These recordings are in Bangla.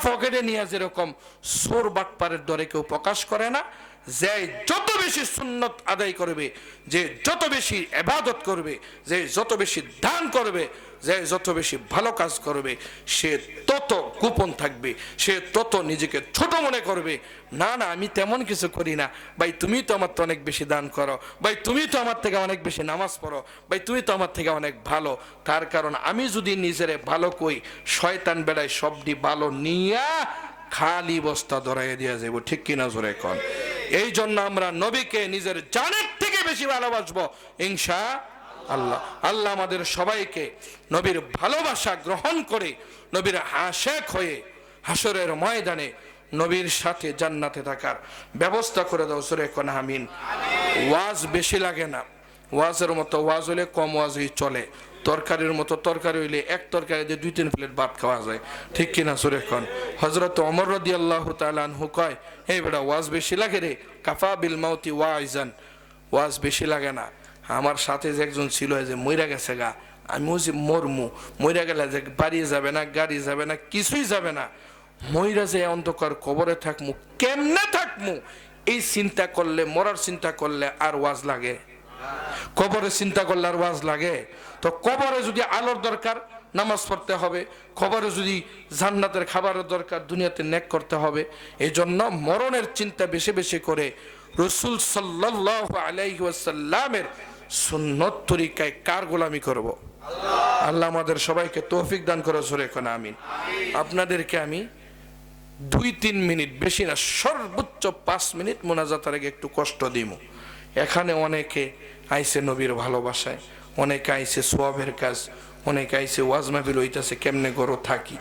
পকেটে নিয়ে যেরকম চোর বাটপারের দরে কেউ প্রকাশ করে না, যে যত বেশি সুন্নত আদায় করবে, যে যত বেশি ইবাদত করবে, যে যত বেশি দান করবে, যে যত বেশি ভালো কাজ করবে, সে তত গোপন থাকবে, সে তত নিজেকে ছোট মনে করবে। না না, আমি তেমন কিছু করি না ভাই, তুমি তো আমার তো অনেক বেশি দান করো ভাই, তুমি তো আমার থেকে অনেক বেশি নামাজ পড়ো ভাই, তুমি তো আমার থেকে অনেক ভালো। তার কারণ আমি যদি নিজেরে ভালো কই, শয়তান বেড়ায় সবটি ভালো নিয়া খালি বস্তা ধরাইয়া দিয়া যাবো, ঠিক কিনা জোরে কন? এই জন্য আমরা নবীকে নিজের জানের থেকে বেশি ভালোবাসবো ইনশাআল্লাহ। আল্লাহ আমাদের সবাইকে নবীর ভালোবাসা গ্রহণ করে নবীর আশিক হয়ে হাসরের ময়দানে নবীর সাথে জান্নাতে থাকার ব্যবস্থা করে দাও, জোরে কোন আমিন। ওয়াজ বেশি লাগে না, ওয়াজের মতো ওয়াজ হলে কম ওয়াজই চলে, তরকারির মতো তরকারি হইলে এক তরকারি দিয়ে 2-3 প্লেট ভাত খাওয়া যায়, ঠিক কিনা জোরে কোন? হযরত ওমর রাদিয়াল্লাহু তাআলা আনহু কয়, এই বেটা ওয়াজ বেশি লাগে রে, কাফা বিল মাউতি ওয়াইজান, ওয়াজ বেশি লাগে না। আমার সাথে যে একজন ছিল, যে মইরা গেছে গা, আমিও যে মরমু, মইরা গেলে যে বাড়ি যাবে না, গাড়ি যাবে না, কিছুই যাবে না, মইরা যে অন্ধকার কবরে থাকমু, কেমনে থাকমু, এই চিন্তা করলে, মরার চিন্তা করলে আর ওয়াজ লাগে? কবরে চিন্তা করলে আর ওয়াজ লাগে? তো কবরে যদি আলোর দরকার, নামাজ পড়তে হবে, কবরে যদি জান্নাতের খাবারের দরকার, দুনিয়াতে নেক করতে হবে। এই জন্য মরণের চিন্তা বেশি বেশি করে রাসূল সাল্লাল্লাহু আলাইহি ওয়াসাল্লামের সুন্নত তরিকায় কার গোলামি করব? আল্লাহ আমাদের সবাইকে তৌফিক দান করে, জোরে কোন আমিন। আপনাদেরকে আমি 2-3 মিনিট, বেশি না, সর্বোচ্চ 5 মিনিট মোনাজাতের আগে একটু কষ্ট দিব। এখানে অনেকে আইছে নবীর ভালোবাসায়, অনেকে আইছে সোয়াবের কাজ, অনেকে আইছে ওয়াজ মাহফিল হইতাছে কেমনে গরো থাকি,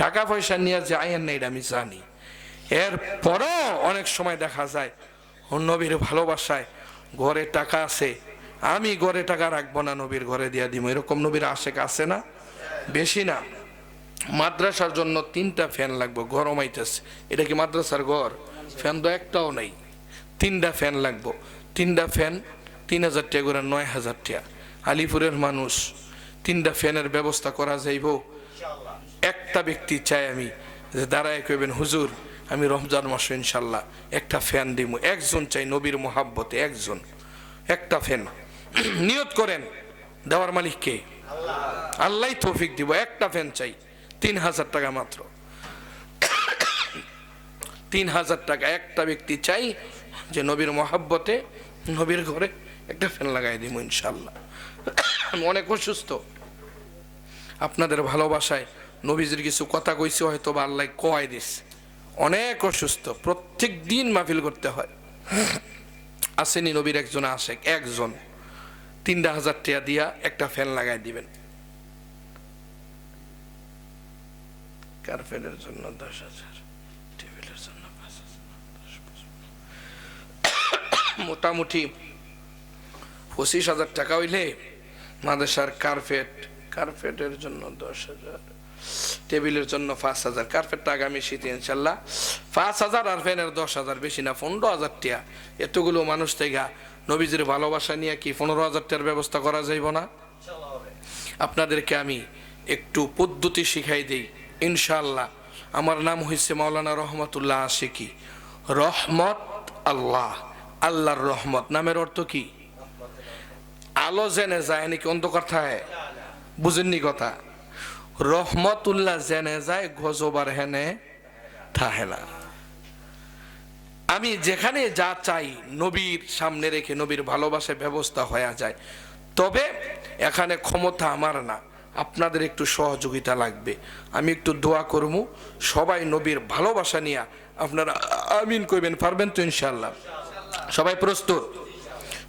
টাকা পয়সা নিয়ে যে আইন না, এটা আমি জানি। এরপরও অনেক সময় দেখা যায় নবীর ভালোবাসায় ঘরে টাকা আছে, আমি ঘরে টাকা রাখবো না, নবীর ঘরে দিয়া দিব, এরকম নবীর আশেক আছে না? বেশি না। মাদ্রাসার জন্য 3টা ফ্যান লাগবে, গরম আইতেছে, এটা কি মাদ্রাসার ঘর? ফ্যান তো একটাও নাই, 3টা ফ্যান লাগবো। 3টা ফ্যান 3000 টাকা করে, 9000 টাকা। আলিপুরের মানুষ, 3টা ফ্যানের ব্যবস্থা করা যাইব? একটা ব্যক্তি চাই আমি, যে দাঁড়ায় কইবেন, হুজুর আমি রমজান মাসে ইনশাল্লাহ একটা ফ্যান দিব। একজন চাই নবীর মোহাব্বতে, একজন, একটা ফ্যান। নিয়ত করেন, দেওয়ার মালিক কে? আল্লাহ তৌফিক দিব। একটা ফ্যান চাই, 3000 টাকা মাত্র, 3000 টাকা। একটা ব্যক্তি চাই যে নবীর মোহাব্বতে নবীর ঘরে একটা ফ্যান লাগাই দিব ইনশাল্লাহ। আমি অনেক অসুস্থ, আপনাদের ভালোবাসায় নবীজির কিছু কথা কইছি, হয়তো বা আল্লাহ কয় দিস, অনেক অসুস্থ, প্রত্যেক দিন মাহফিল করতে হয়। আসেনি নবীর একজন আশেক, একজন, 3000 টাকা দিয়া একটা ফ্যান লাগাই দিবেন। কার্পেটের জন্য 10,000, টেবিলের জন্য 5,000, মোটামুটি 25,000 টাকা হইলে মাদ্রাসার কার্পেটের জন্য 10,000, টেবিলের জন্য 5,000, কার্পেটটা আগামী শীতে ইনশাল্লাহ 5,000, আর ফ্যানের 10,000, বেশি না 15,000 টাকা। এতগুলো মানুষ থেকে নবীজির ভালোবাসা নিয়ে কি 15,000 টাকার ব্যবস্থা করা যাইব না? আপনাদেরকে আমি একটু পদ্ধতি শিখাই দিই ইনশাআল্লাহ। আমার নাম হয়েছে মাওলানা রহমতুল্লাহ আশিকি। রহমত আল্লাহ, আল্লাহর রহমত নামের অর্থ কি? আলো জেনে যায় নাকি অন্ধকার থাকে? বুঝেননি কথা? রহমতুল্লাহ জেনে যায়, গজবার হেনে থাকে না। আমি যেখানে যা চাই নবীর সামনে রেখে নবীর ভালোবাসায় ব্যবস্থা হয়ে যায়। তবে এখানে ক্ষমতা আমার না, আপনাদের একটু সহযোগিতা লাগবে। আমি একটু দোয়া করব, সবাই নবীর ভালোবাসা নিয়ে আপনারা আমিন কইবেন, পারবেন তো ইনশাআল্লাহ? সবাই প্রস্তুত?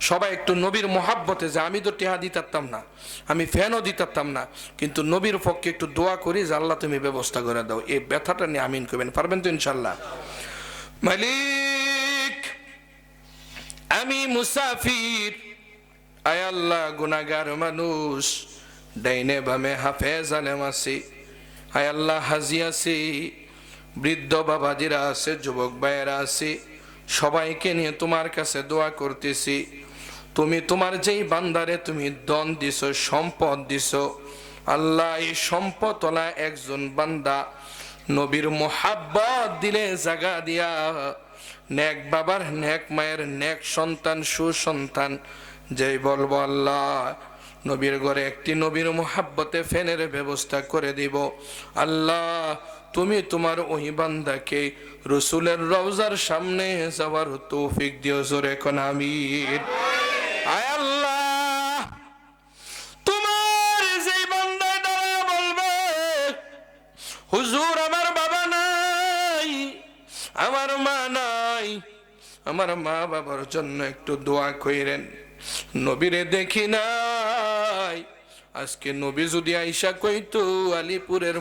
সবাই একটু নবীর মোহাব্বতে, যে আমি তো টেহা দিতাম না, আমি ফ্যানও দিতাম না, কিন্তু নবীর পক্ষে একটু দোয়া করি যে আল্লাহ তুমি ব্যবস্থা করে দাও, এই ব্যথাটা নিয়ে আমিন কইবেন, পারবেন তো ইনশাআল্লাহ? মালিক আমি মুসাফির, আয় আল্লাহ গুনাহগার মানুষ, ডাইনে বামে হাফেজ আলেম আছি, আয় আল্লাহ হাজি আছি, বৃদ্ধ বাবাজিরা আছে, যুবক ভাইয়েরা আছে, সবাইকে নিয়ে তোমার কাছে দোয়া করতেছি। তুমি তোমার যেই বান্দারে তুমি ধন দিছো, সম্পদ দিছো, আল্লাহ এই সম্পদওয়ালা একজন বান্দা নবীর মোহাব্বত দিলে জাগা দিয়া নেক বাবার নেক মায়ের নেক সন্তান সুসন্তান যেই বলবো আল্লাহ নবীর ঘরে একটি নবীর মোহাব্বতে ফ্যানের ব্যবস্থা করে দিব। আল্লাহ তুমি তোমার ওই বান্দাকে রসুলের রওজার সামনে যাওয়ার তৌফিক দিও, জোরে কোন আমিন। আয় আল্লাহ, তোমার যেই বান্দায় দ্বারা বলবে হুজুর আমার বাবা নাই, আমার মা নাই, আমার মা বাবার জন্য একটু দোয়া কইরেন, নবীরে দেখি নাই। আজকে নবী যদি আইসা কইতো আলিপুরের